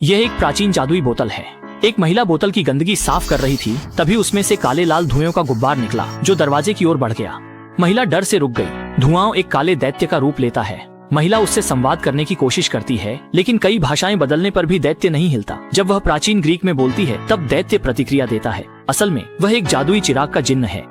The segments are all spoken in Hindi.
यह एक प्राचीन जादुई बोतल है। एक महिला बोतल की गंदगी साफ कर रही थी, तभी उसमें से काले लाल धुएं का गुब्बार निकला जो दरवाजे की ओर बढ़ गया। महिला डर से रुक गई। धुआं एक काले दैत्य का रूप लेता है। महिला उससे संवाद करने की कोशिश करती है, लेकिन कई भाषाएं बदलने पर भी दैत्य नहीं हिलता। जब वह प्राचीन ग्रीक में बोलती है, तब दैत्य प्रतिक्रिया देता है। असल में वह एक जादुई चिराग का जिन्न है।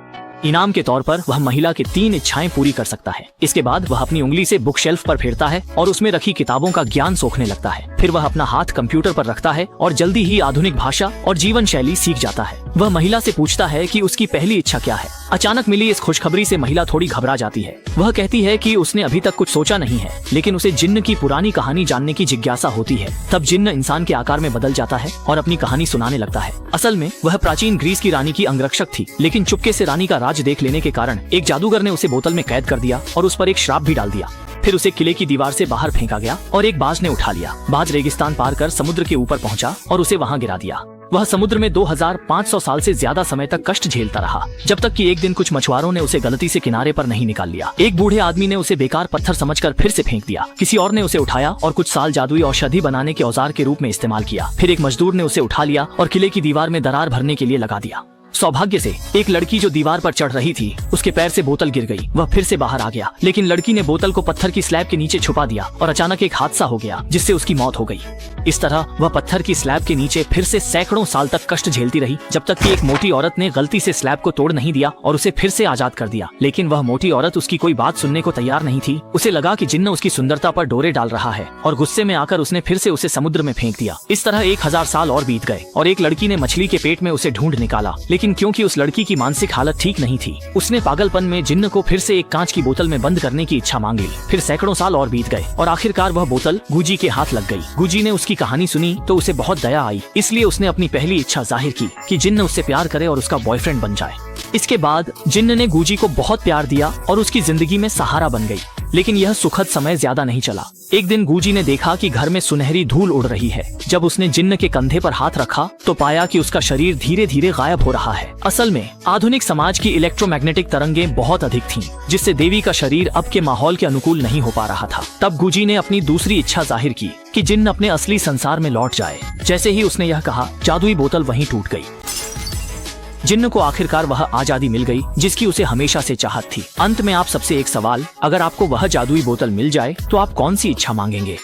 इनाम के तौर पर वह महिला की 3 इच्छाएं पूरी कर सकता है। इसके बाद वह अपनी उंगली से बुक शेल्फ पर फेरता है और उसमें रखी किताबों का ज्ञान सोखने लगता है। फिर वह अपना हाथ कंप्यूटर पर रखता है और जल्दी ही आधुनिक भाषा और जीवन शैली सीख जाता है। वह महिला से पूछता है कि उसकी पहली इच्छा क्या है। अचानक मिली इस खुशखबरी से महिला थोड़ी घबरा जाती है। वह कहती है कि उसने अभी तक कुछ सोचा नहीं है, लेकिन उसे जिन्न की पुरानी कहानी जानने की जिज्ञासा होती है। तब जिन्न इंसान के आकार में बदल जाता है और अपनी कहानी सुनाने लगता है। असल में वह प्राचीन ग्रीस की रानी की अंगरक्षक थी, लेकिन चुपके से रानी का राज देख लेने के कारण एक जादूगर ने उसे बोतल में कैद कर दिया और उस पर एक श्राप भी डाल दिया। फिर उसे किले की दीवार से बाहर फेंका गया और एक बाज ने उठा लिया। बाज रेगिस्तान पार कर समुद्र के ऊपर पहुंचा और उसे वहां गिरा दिया। वह समुद्र में 2500 साल से ज्यादा समय तक कष्ट झेलता रहा, जब तक कि एक दिन कुछ मछुआरों ने उसे गलती से किनारे पर नहीं निकाल लिया। एक बूढ़े आदमी ने उसे बेकार पत्थर समझकर फिर से फेंक दिया। किसी और ने उसे उठाया और कुछ साल जादुई औषधि बनाने के औजार के रूप में इस्तेमाल किया। फिर एक मजदूर ने उसे उठा लिया और किले की दीवार में दरार भरने के लिए लगा दिया। सौभाग्य से एक लड़की जो दीवार पर चढ़ रही थी, उसके पैर से बोतल गिर गई। वह फिर से बाहर आ गया, लेकिन लड़की ने बोतल को पत्थर की स्लैब के नीचे छुपा दिया और अचानक एक हादसा हो गया जिससे उसकी मौत हो गई। इस तरह वह पत्थर की स्लैब के नीचे फिर से सैकड़ों साल तक कष्ट झेलती रही, जब तक कि एक मोटी औरत ने गलती से स्लैब को तोड़ नहीं दिया और उसे फिर से आजाद कर दिया। लेकिन वह मोटी औरत उसकी कोई बात सुनने को तैयार नहीं थी। उसे लगा कि जिन्न उसकी सुंदरता पर डोरे डाल रहा है और गुस्से में आकर उसने फिर से उसे समुद्र में फेंक दिया। इस तरह 1000 साल और बीत गए और एक लड़की ने मछली के पेट में उसे ढूंढ निकाला, लेकिन क्योंकि उस लड़की की मानसिक हालत ठीक नहीं थी, उसने पागलपन में जिन्न को फिर से एक कांच की बोतल में बंद करने की इच्छा मांग ली। फिर सैकड़ों साल और बीत गए और आखिरकार वह बोतल गुजी के हाथ लग गई। गुजी ने उसकी कहानी सुनी तो उसे बहुत दया आई, इसलिए उसने अपनी पहली इच्छा जाहिर की कि जिन्न उससे प्यार करे और उसका बॉयफ्रेंड बन जाए। इसके बाद जिन्न ने गुजी को बहुत प्यार दिया और उसकी जिंदगी में सहारा बन गई। लेकिन यह सुखद समय ज्यादा नहीं चला। एक दिन गुजी ने देखा कि घर में सुनहरी धूल उड़ रही है। जब उसने जिन्न के कंधे पर हाथ रखा तो पाया कि उसका शरीर धीरे धीरे गायब हो रहा है। असल में आधुनिक समाज की इलेक्ट्रोमैग्नेटिक तरंगें बहुत अधिक थीं, जिससे देवी का शरीर अब के माहौल के अनुकूल नहीं हो पा रहा था। तब गुजी ने अपनी दूसरी इच्छा जाहिर की कि जिन्न अपने असली संसार में लौट जाए। जैसे ही उसने यह कहा, जादुई बोतल वहीं टूट गई। जिन्न को आखिरकार वह आजादी मिल गई जिसकी उसे हमेशा से चाहत थी। अंत में आप सबसे एक सवाल, अगर आपको वह जादुई बोतल मिल जाए तो आप कौन सी इच्छा मांगेंगे?